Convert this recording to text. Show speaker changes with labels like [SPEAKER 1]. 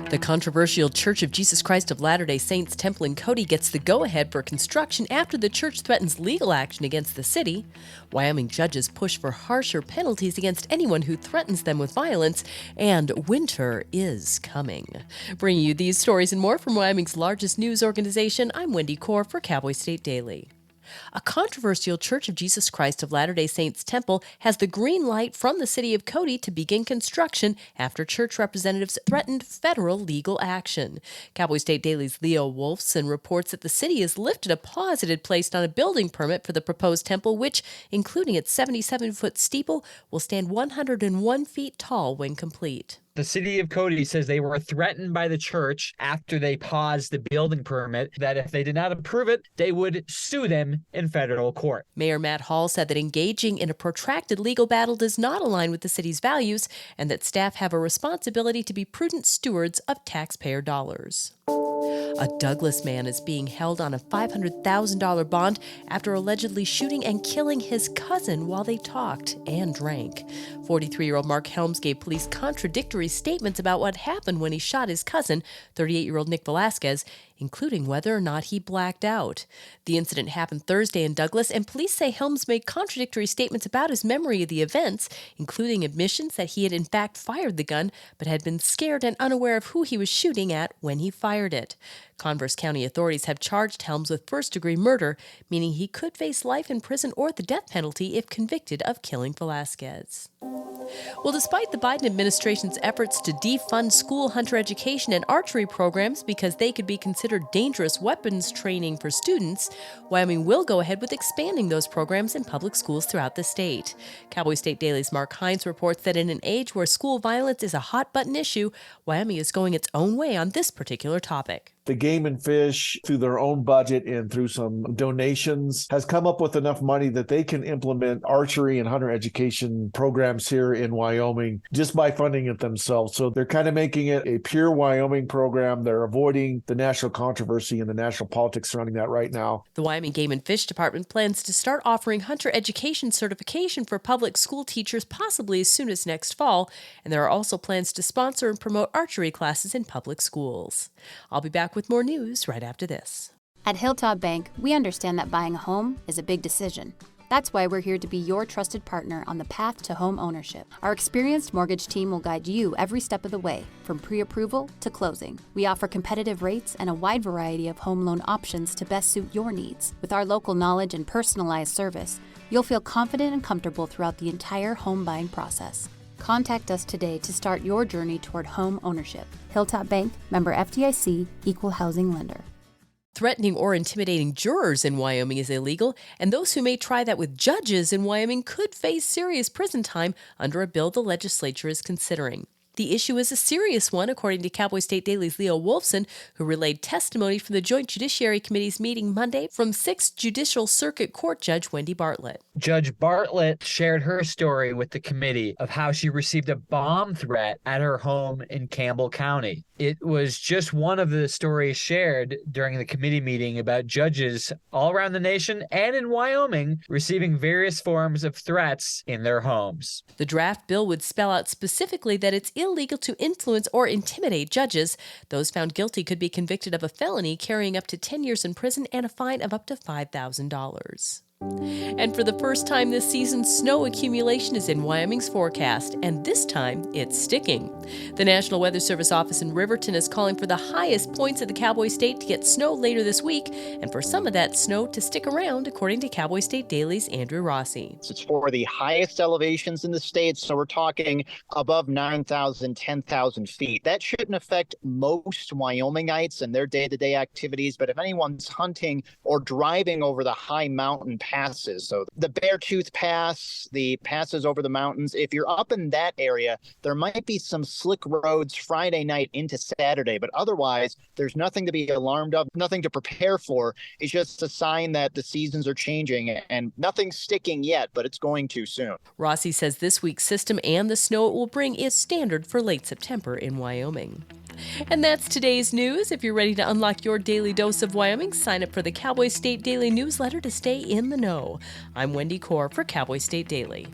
[SPEAKER 1] The controversial Church of Jesus Christ of Latter-day Saints Temple in Cody gets the go-ahead for construction after the church threatens legal action against the city. Wyoming judges push for harsher penalties against anyone who threatens them with violence, and winter is coming. Bringing you these stories and more from Wyoming's largest news organization, I'm Wendy Corr for Cowboy State Daily. A controversial Church of Jesus Christ of Latter-day Saints temple has the green light from the city of Cody to begin construction after church representatives threatened federal legal action. Cowboy State Daily's Leo Wolfson reports that the city has lifted a pause it had placed on a building permit for the proposed temple, which, including its 77-foot steeple, will stand 101 feet tall when complete.
[SPEAKER 2] The city of Cody says they were threatened by the church after they paused the building permit, that if they did not approve it, they would sue them in federal court.
[SPEAKER 1] Mayor Matt Hall said that engaging in a protracted legal battle does not align with the city's values and that staff have a responsibility to be prudent stewards of taxpayer dollars. A Douglas man is being held on a $500,000 bond after allegedly shooting and killing his cousin while they talked and drank. 43-year-old Mark Helms gave police contradictory statements about what happened when he shot his cousin, 38-year-old Nick Velasquez, including whether or not he blacked out. The incident happened Thursday in Douglas, and police say Helms made contradictory statements about his memory of the events, including admissions that he had in fact fired the gun, but had been scared and unaware of who he was shooting at when he fired it. Converse County authorities have charged Helms with first-degree murder, meaning he could face life in prison or the death penalty if convicted of killing Velasquez. Well, despite the Biden administration's efforts to defund school hunter education and archery programs because they could be considered dangerous weapons training for students, Wyoming will go ahead with expanding those programs in public schools throughout the state. Cowboy State Daily's Mark Hines reports that in an age where school violence is a hot-button issue, Wyoming is going its own way on this particular topic.
[SPEAKER 3] The Game and Fish, through their own budget and through some donations, has come up with enough money that they can implement archery and hunter education programs here in Wyoming just by funding it themselves. So they're kind of making it a pure Wyoming program. They're avoiding the national controversy and the national politics surrounding that right now.
[SPEAKER 1] The Wyoming Game and Fish Department plans to start offering hunter education certification for public school teachers possibly as soon as next fall, and there are also plans to sponsor and promote archery classes in public schools. I'll be back with more news right after this.
[SPEAKER 4] At Hilltop Bank, we understand that buying a home is a big decision. That's why we're here to be your trusted partner on the path to home ownership. Our experienced mortgage team will guide you every step of the way, from pre-approval to closing. We offer competitive rates and a wide variety of home loan options to best suit your needs. With our local knowledge and personalized service, you'll feel confident and comfortable throughout the entire home buying process. Contact us today to start your journey toward home ownership. Hilltop Bank, member FDIC, equal housing lender.
[SPEAKER 1] Threatening or intimidating jurors in Wyoming is illegal, and those who may try that with judges in Wyoming could face serious prison time under a bill the legislature is considering. The issue is a serious one, according to Cowboy State Daily's Leo Wolfson, who relayed testimony from the Joint Judiciary Committee's meeting Monday from 6th Judicial Circuit Court Judge Wendy Bartlett.
[SPEAKER 2] Judge Bartlett shared her story with the committee of how she received a bomb threat at her home in Campbell County. It was just one of the stories shared during the committee meeting about judges all around the nation and in Wyoming receiving various forms of threats in their homes.
[SPEAKER 1] The draft bill would spell out specifically that it's illegal to influence or intimidate judges. Those found guilty could be convicted of a felony carrying up to 10 years in prison and a fine of up to $5,000. And for the first time this season, snow accumulation is in Wyoming's forecast, and this time it's sticking. The National Weather Service office in Riverton is calling for the highest points of the Cowboy State to get snow later this week, and for some of that snow to stick around, according to Cowboy State Daily's Andrew Rossi.
[SPEAKER 5] It's for the highest elevations in the state, so we're talking above 9,000, 10,000 feet. That shouldn't affect most Wyomingites and their day-to-day activities, but if anyone's hunting or driving over the high mountain passes, so the Beartooth Pass, the passes over the mountains, if you're up in that area, there might be some slick roads Friday night into Saturday, but otherwise there's nothing to be alarmed of, nothing to prepare for. It's just a sign that the seasons are changing, and nothing's sticking yet, but it's going to soon.
[SPEAKER 1] Rossi says this week's system and the snow it will bring is standard for late September in Wyoming. And that's today's news. If you're ready to unlock your daily dose of Wyoming, sign up for the Cowboy State Daily newsletter to stay in the know. I'm Wendy Corr for Cowboy State Daily.